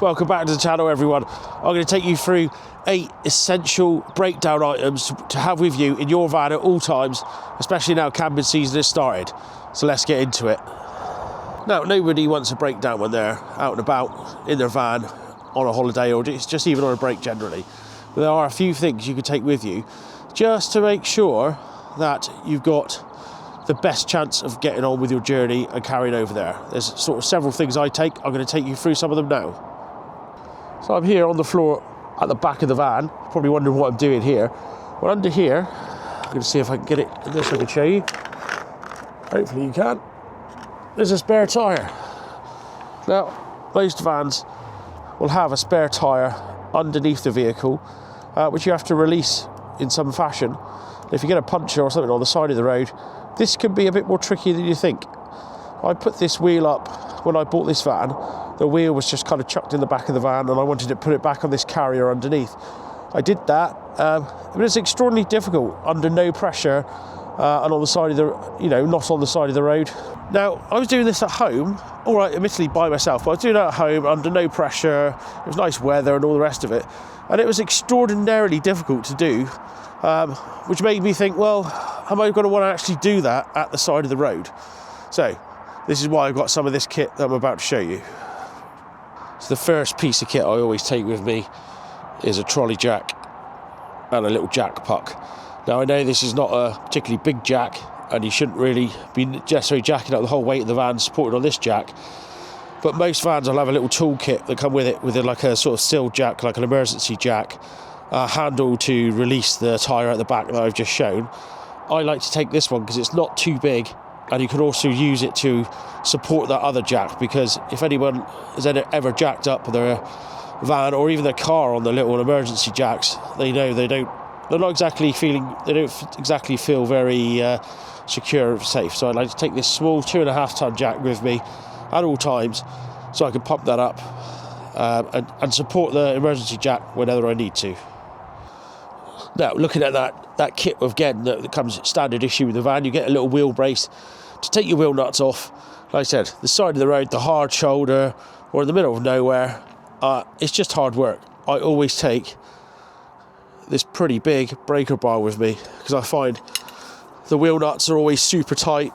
Welcome back to the channel, everyone. I'm going to take you through 8 essential breakdown items to have with you in your van at all times, especially now camping season has started. So let's get into it. Now, nobody wants a breakdown when they're out and about in their van on a holiday or just even on a break generally. But there are a few things you can take with you just to make sure that you've got the best chance of getting on with your journey and carrying over there. There's sort of several things I take. I'm going to take you through some of them now. So I'm here on the floor at the back of the van, probably wondering what I'm doing here. Well, under here, I'm going to see if I can get it in this, I can show you. Hopefully you can. There's a spare tyre. Now, most vans will have a spare tyre underneath the vehicle, which you have to release in some fashion. If you get a puncture or something on the side of the road, this can be a bit more tricky than you think. I put this wheel up when I bought this van. The wheel was just kind of chucked in the back of the van and I wanted to put it back on this carrier underneath. I did that, but it's extraordinarily difficult under no pressure and on the side of the, not on the side of the road. Now, I was doing this at home, all right, admittedly by myself, but I was doing it at home under no pressure. It was nice weather and all the rest of it. And it was extraordinarily difficult to do, which made me think, well, am I going to want to actually do that at the side of the road? So, this is why I've got some of this kit that I'm about to show you. So the first piece of kit I always take with me is a trolley jack and a little jack puck. Now I know this is not a particularly big jack and you shouldn't really be necessarily jacking up the whole weight of the van supported on this jack, but most vans will have a little toolkit that come with it, like a sort of sill jack, like an emergency jack, a handle to release the tyre at the back that I've just shown. I like to take this one because it's not too big, and you can also use it to support that other jack, because if anyone has ever jacked up their van or even their car on the little emergency jacks, they know they don't exactly feel very secure and safe. So I like to take this small 2.5 ton jack with me at all times so I can pump that up and support the emergency jack whenever I need to. Now, looking at that kit again that comes standard issue with the van, you get a little wheel brace to take your wheel nuts off. Like I said, the side of the road, the hard shoulder, or in the middle of nowhere, it's just hard work. I always take this pretty big breaker bar with me because I find the wheel nuts are always super tight.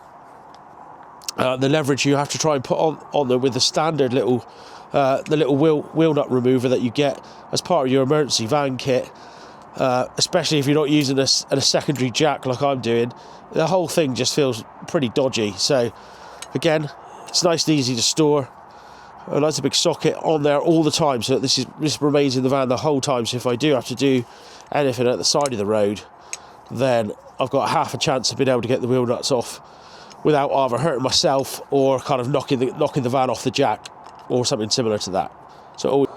The leverage you have to try and put on them with the standard little wheel nut remover that you get as part of your emergency van kit. Especially if you're not using a secondary jack like I'm doing, the whole thing just feels pretty dodgy. So again, it's nice and easy to store. A nice big socket on there all the time, so this remains in the van the whole time. So if I do have to do anything at the side of the road, then I've got half a chance of being able to get the wheel nuts off without either hurting myself or kind of knocking the van off the jack or something similar to that. So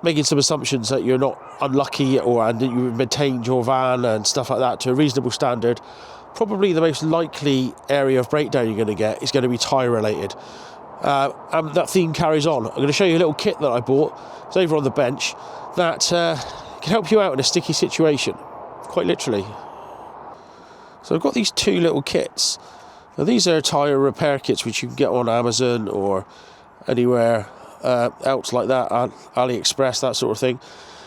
making some assumptions that you're not unlucky and that you've maintained your van and stuff like that to a reasonable standard, probably the most likely area of breakdown you're going to get is going to be tyre related. And that theme carries on. I'm going to show you a little kit that I bought. It's over on the bench that can help you out in a sticky situation, quite literally. So I've got these 2 little kits. Now these are tyre repair kits which you can get on Amazon or anywhere else like that, AliExpress, that sort of thing.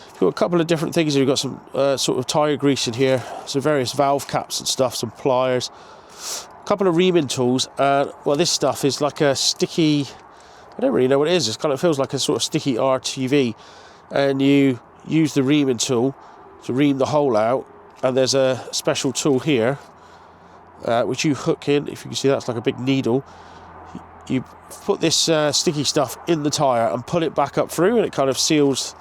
You've got a couple of different things. You've got some sort of tyre grease in here, some various valve caps and stuff, some pliers, a couple of reaming tools. Well, this stuff is like a sticky, I don't really know what it is. It kind of feels like a sort of sticky RTV, and you use the reaming tool to ream the hole out, and there's a special tool here which you hook in. If you can see, that's like a big needle. You put this sticky stuff in the tyre and pull it back up through, and it kind of seals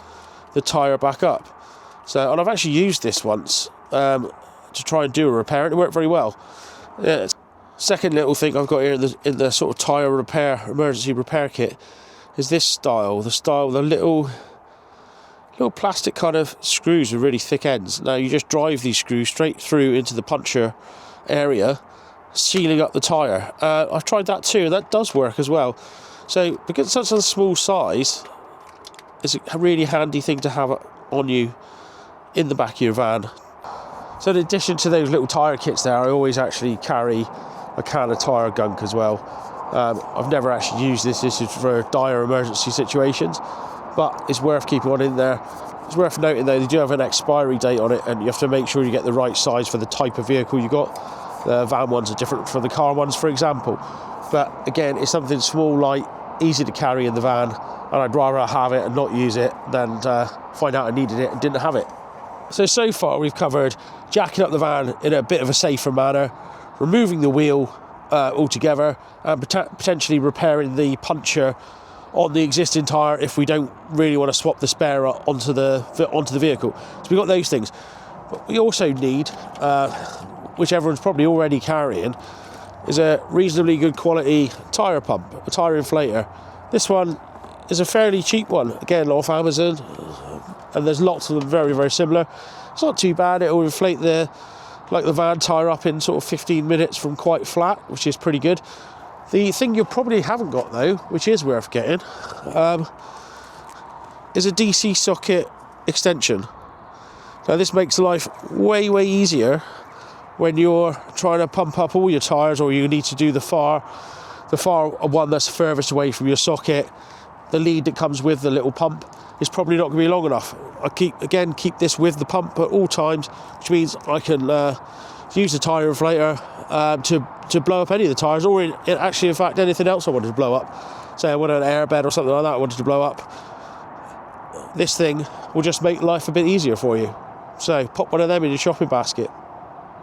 the tyre back up. So, and I've actually used this once to try and do a repair, and it worked very well. Second little thing I've got here in the sort of tyre repair, emergency repair kit, is this style. The little plastic kind of screws with really thick ends. Now you just drive these screws straight through into the puncture area, sealing up the tyre. I've tried that too, and that does work as well. So because it's such a small size, it's a really handy thing to have on you in the back of your van. So in addition to those little tyre kits there, I always actually carry a can of tyre gunk as well. I've never actually used this. This is for dire emergency situations, but it's worth keeping one in there. It's worth noting though, they do have an expiry date on it, and you have to make sure you get the right size for the type of vehicle you got. The van ones are different from the car ones, for example. But again, it's something small, light, easy to carry in the van, and I'd rather have it and not use it than find out I needed it and didn't have it. So far we've covered jacking up the van in a bit of a safer manner, removing the wheel altogether, and potentially repairing the puncture on the existing tyre if we don't really want to swap the spare onto the vehicle. So we've got those things. But we also need, which everyone's probably already carrying, is a reasonably good quality tyre pump, a tyre inflator. This one is a fairly cheap one, again off Amazon, and there's lots of them very, very similar. It's not too bad. It will inflate the van tyre up in sort of 15 minutes from quite flat, which is pretty good. The thing you probably haven't got though, which is worth getting, is a DC socket extension. Now this makes life way, way easier when you're trying to pump up all your tyres, or you need to do the far one that's furthest away from your socket. The lead that comes with the little pump is probably not going to be long enough. I keep this with the pump at all times, which means I can use the tyre inflator to blow up any of the tyres, or actually in fact anything else I wanted to blow up. Say I wanted an airbed or something like that I wanted to blow up. This thing will just make life a bit easier for you. So pop one of them in your shopping basket.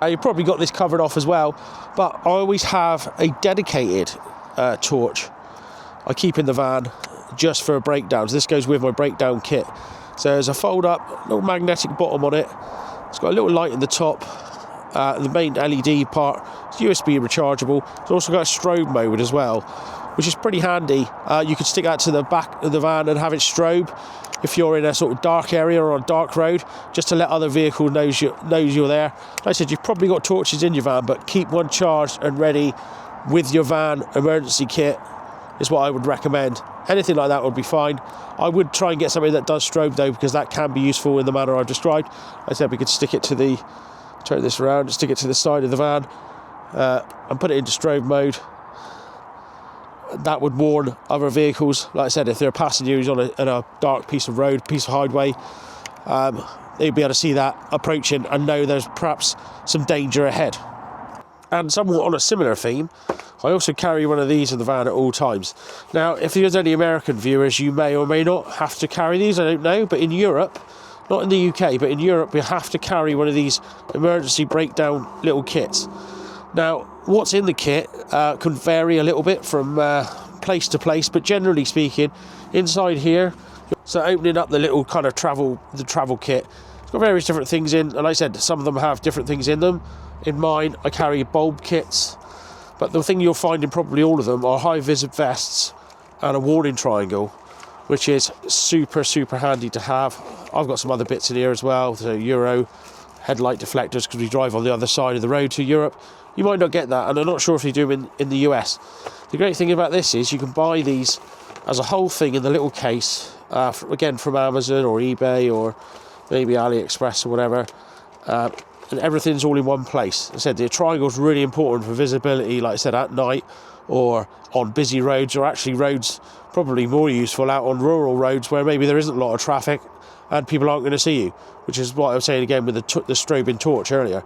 You've probably got this covered off as well, but I always have a dedicated torch I keep in the van just for breakdowns. This goes with my breakdown kit. So there's a fold up, little magnetic bottom on it. It's got a little light in the top. The main LED part is USB rechargeable. It's also got a strobe mode as well, which is pretty handy. You could stick that to the back of the van and have it strobe if you're in a sort of dark area or on a dark road, just to let other vehicles knows you're there. Like I said, you've probably got torches in your van, but keep one charged and ready with your van emergency kit is what I would recommend. Anything like that would be fine. I would try and get something that does strobe though, because that can be useful in the manner I've described. Like I said, we could stick it to the, turn this around, stick it to the side of the van and put it into strobe mode. That would warn other vehicles. Like I said, if they're passing you on a dark piece of road, piece of highway, they'd be able to see that approaching and know there's perhaps some danger ahead. And somewhat on a similar theme, I also carry one of these in the van at all times. Now, if there's any American viewers, you may or may not have to carry these, I don't know, but in Europe, not in the UK, but in Europe, you have to carry one of these emergency breakdown little kits. Now, what's in the kit can vary a little bit from place to place, but generally speaking, inside here, so opening up the little kind of travel kit, it's got various different things in, and like I said, some of them have different things in them. In mine, I carry bulb kits, but the thing you'll find in probably all of them are high-vis vests and a warning triangle, which is super, super handy to have. I've got some other bits in here as well, so Euro headlight deflectors, because we drive on the other side of the road to Europe. You might not get that, and I'm not sure if they do them in the US. The great thing about this is you can buy these as a whole thing in the little case, again from Amazon or eBay or maybe AliExpress or whatever, and everything's all in one place. As I said, the triangle is really important for visibility, like I said, at night or on busy roads, or actually roads probably more useful out on rural roads where maybe there isn't a lot of traffic and people aren't going to see you, which is what I was saying again with the strobing torch earlier.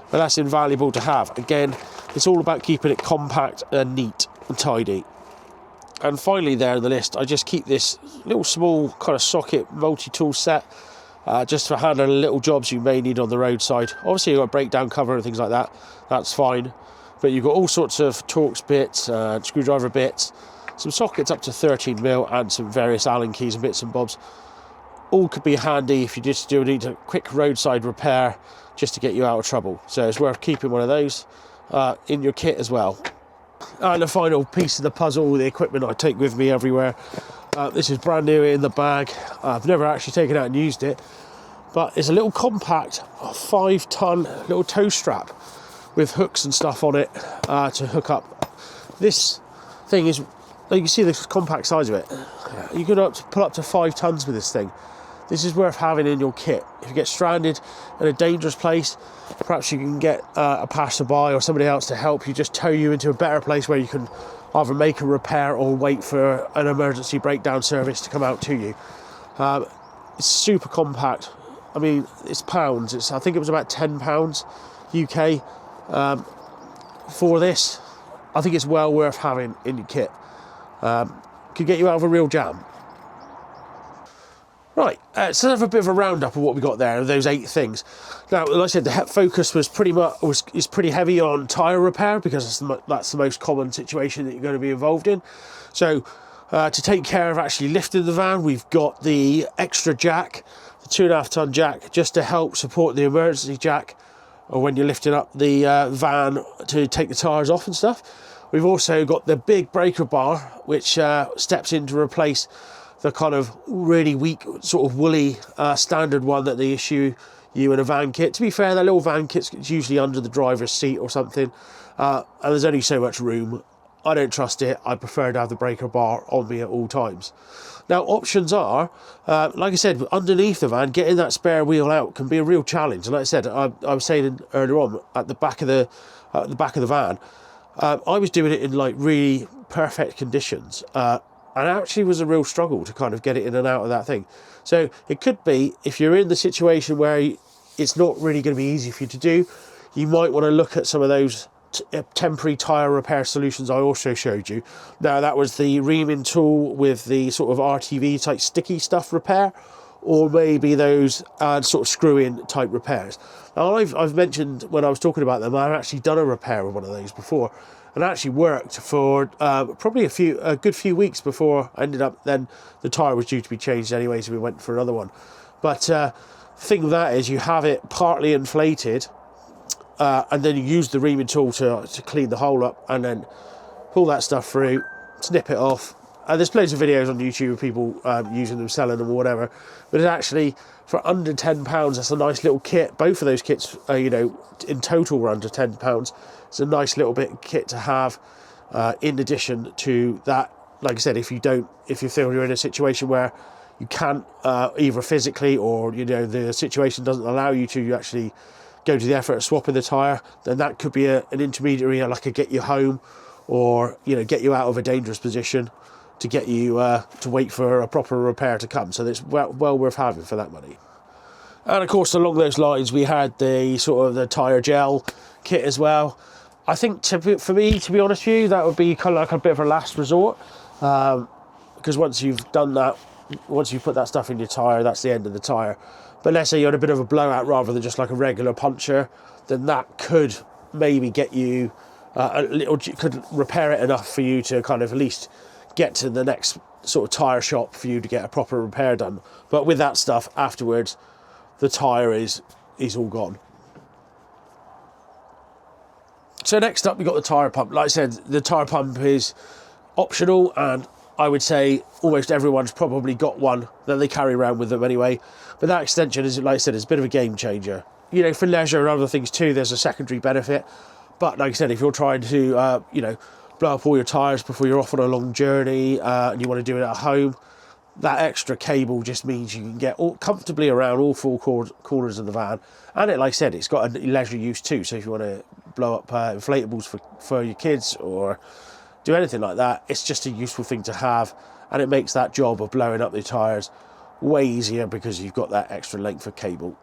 But that's invaluable to have. Again, it's all about keeping it compact and neat and tidy. And finally there in the list, I just keep this little small kind of socket multi-tool set just for handling little jobs you may need on the roadside. Obviously you've got a breakdown cover and things like that, that's fine. But you've got all sorts of Torx bits, screwdriver bits, some sockets up to 13mm and some various Allen keys and bits and bobs. All could be handy if you just do need a quick roadside repair just to get you out of trouble. So it's worth keeping one of those in your kit as well. And the final piece of the puzzle, the equipment I take with me everywhere. This is brand new in the bag. I've never actually taken it out and used it, but it's a little compact 5-ton little tow strap with hooks and stuff on it to hook up. This thing is, you can see the compact size of it. You can pull up to 5 tons with this thing. This is worth having in your kit. If you get stranded in a dangerous place, perhaps you can get a passerby or somebody else to help you, just tow you into a better place where you can either make a repair or wait for an emergency breakdown service to come out to you. It's super compact. I mean, it's pounds. I think it was about £10 UK for this. I think it's well worth having in your kit. Could get you out of a real jam. Right, so let's have a bit of a roundup of what we got there, of those 8 things. Now, like I said, the focus was is pretty heavy on tyre repair, because that's the most common situation that you're going to be involved in. So, to take care of actually lifting the van, we've got the extra jack, the 2.5 ton jack, just to help support the emergency jack, or when you're lifting up the van to take the tyres off and stuff. We've also got the big breaker bar, which steps in to replace the kind of really weak, sort of woolly standard one that they issue you in a van kit. To be fair, that little van kit's usually under the driver's seat or something, and there's only so much room. I don't trust it. I prefer to have the breaker bar on me at all times. Now, options are, like I said, underneath the van, getting that spare wheel out can be a real challenge. And like I said, I was saying earlier on, at the back of the van, I was doing it in like really perfect conditions. And it actually was a real struggle to kind of get it in and out of that thing. So it could be, if you're in the situation where it's not really going to be easy for you to do, you might want to look at some of those temporary tyre repair solutions I also showed you. Now, that was the reaming tool with the sort of RTV type sticky stuff repair, or maybe those sort of screw-in type repairs. Now, I've mentioned when I was talking about them, I've actually done a repair with one of those before, and actually worked for probably a good few weeks before I ended up, then the tyre was due to be changed anyway, so we went for another one. But the thing with that is, you have it partly inflated, and then you use the reaming tool to clean the hole up, and then pull that stuff through, snip it off. There's loads of videos on YouTube of people using them, selling them or whatever, but it's actually, for under £10, that's a nice little kit. Both of those kits, in total were under £10. It's a nice little bit kit to have, in addition to that. Like I said, if you feel you're in a situation where you can't, either physically or, the situation doesn't allow you to, you actually go to the effort of swapping the tyre, then that could be an intermediary, like a get you home, or, get you out of a dangerous position, to get you to wait for a proper repair to come. So it's well worth having for that money. And of course, along those lines, we had the sort of the tyre gel kit as well. I think for me, to be honest with you, that would be kind of like a bit of a last resort, because once you've done that, once you put that stuff in your tyre, that's the end of the tyre. But let's say you had a bit of a blowout rather than just like a regular puncture, then that could maybe get you could repair it enough for you to kind of at least get to the next sort of tyre shop for you to get a proper repair done. But with that stuff afterwards, the tyre is all gone. So next up, we got the tyre pump. Like I said, the tyre pump is optional, and I would say almost everyone's probably got one that they carry around with them anyway. But that extension is, like I said, is a bit of a game changer. For leisure and other things too, there's a secondary benefit. But like I said, if you're trying to, blow up all your tyres before you're off on a long journey, and you want to do it at home, that extra cable just means you can get comfortably around all 4 corners of the van. And like I said, it's got a leisure use too. So if you want to blow up inflatables for your kids or do anything like that, it's just a useful thing to have, and it makes that job of blowing up the tyres way easier because you've got that extra length of cable.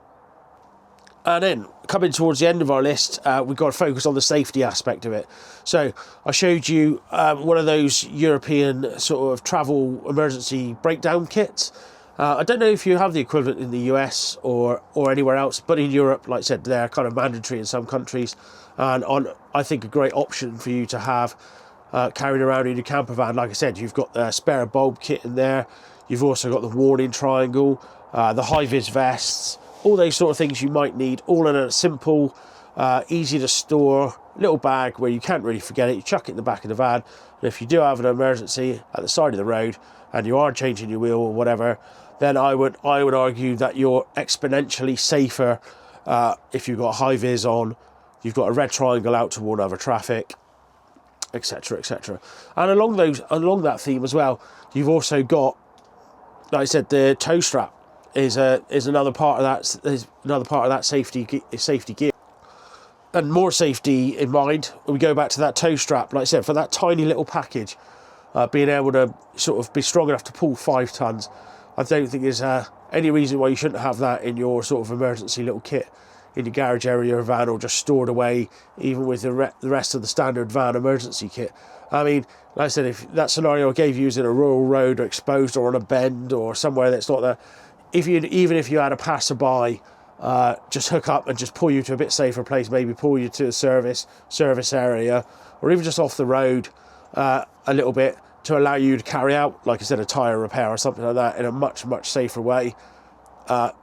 And then, coming towards the end of our list, we've got to focus on the safety aspect of it. So I showed you one of those European sort of travel emergency breakdown kits. I don't know if you have the equivalent in the US or anywhere else, but in Europe, like I said, they're kind of mandatory in some countries. And I think a great option for you to have carried around in your camper van. Like I said, you've got the spare bulb kit in there. You've also got the warning triangle, the high-vis vests, all those sort of things you might need, all in a simple, easy to store little bag where you can't really forget it. You chuck it in the back of the van, and if you do have an emergency at the side of the road and you are changing your wheel or whatever, then I would argue that you're exponentially safer if you've got high vis on, you've got a red triangle out to warn other traffic, etc., etc. And along that theme as well, you've also got, like I said, the tow strap is another part of that. There's another part of that safety gear. and more safety in mind, we go back to that tow strap. Like I said, for that tiny little package, being able to sort of be strong enough to pull 5 tons, I don't think there's any reason why you shouldn't have that in your sort of emergency little kit in your garage area or van, or just stored away, even with the rest of the standard van emergency kit. I mean, like I said, if that scenario I gave you is in a rural road or exposed or on a bend or somewhere that's not there, even if you had a passerby just hook up and just pull you to a bit safer place, maybe pull you to a service area, or even just off the road a little bit, to allow you to carry out, like I said, a tyre repair or something like that in a much, much safer way.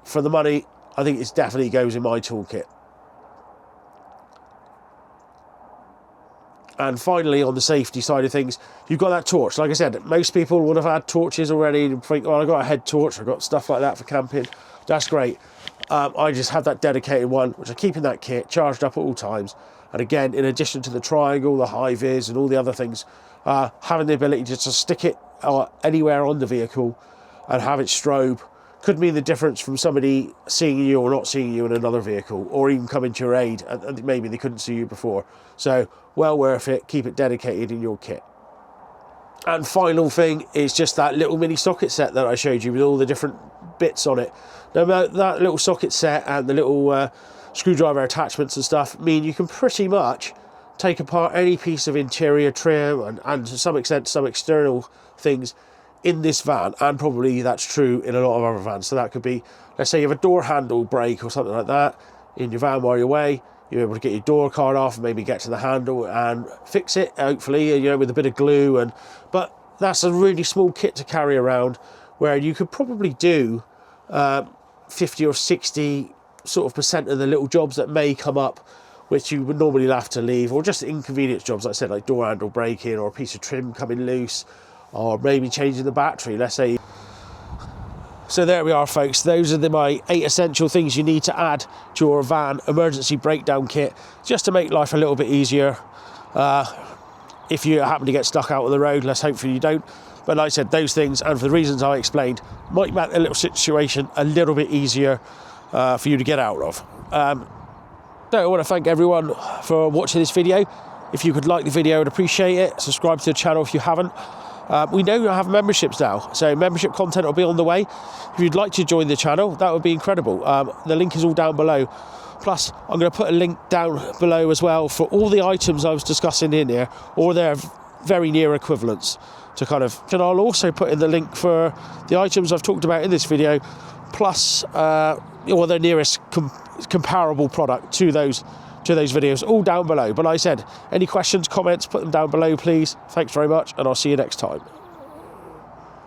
For the money, I think it definitely goes in my toolkit. And finally, on the safety side of things, you've got that torch. Like I said, most people would have had torches already and think, oh, I've got a head torch, I've got stuff like that for camping. That's great. I just have that dedicated one, which I keep in that kit, charged up at all times. And again, in addition to the triangle, the high vis and all the other things, having the ability just to stick it anywhere on the vehicle and have it strobe could mean the difference from somebody seeing you or not seeing you in another vehicle, or even coming to your aid and maybe they couldn't see you before. So well worth it. Keep it dedicated in your kit. And final thing is just that little mini socket set that I showed you with all the different bits on it. Now that little socket set and the little screwdriver attachments and stuff mean you can pretty much take apart any piece of interior trim and to some extent some external things in this van, and probably that's true in a lot of other vans. So that could be, let's say you have a door handle break or something like that in your van while you're away, you're able to get your door card off and maybe get to the handle and fix it, hopefully, you know, with a bit of glue. But that's a really small kit to carry around, where you could probably do 50 or 60 sort of percent of the little jobs that may come up, which you would normally have to leave, or just inconvenience jobs, like I said, like door handle breaking or a piece of trim coming loose, or maybe changing the battery, let's say. So there we are, folks. Those are my 8 essential things you need to add to your van emergency breakdown kit, just to make life a little bit easier. If you happen to get stuck out on the road, let's hope you don't. But like I said, those things, and for the reasons I explained, might make a little situation a little bit easier for you to get out of. So I want to thank everyone for watching this video. If you could like the video, I'd appreciate it. Subscribe to the channel if you haven't. We know you have memberships now, so membership content will be on the way. If you'd like to join the channel, that would be incredible. The link is all down below. Plus, I'm going to put a link down below as well for all the items I was discussing in here, or their very near equivalents. To kind of, and I'll also put in the link for the items I've talked about in this video, plus or their nearest comparable product to those videos, all down below. But like I said, any questions, comments, put them down below, please. Thanks very much, and I'll see you next time.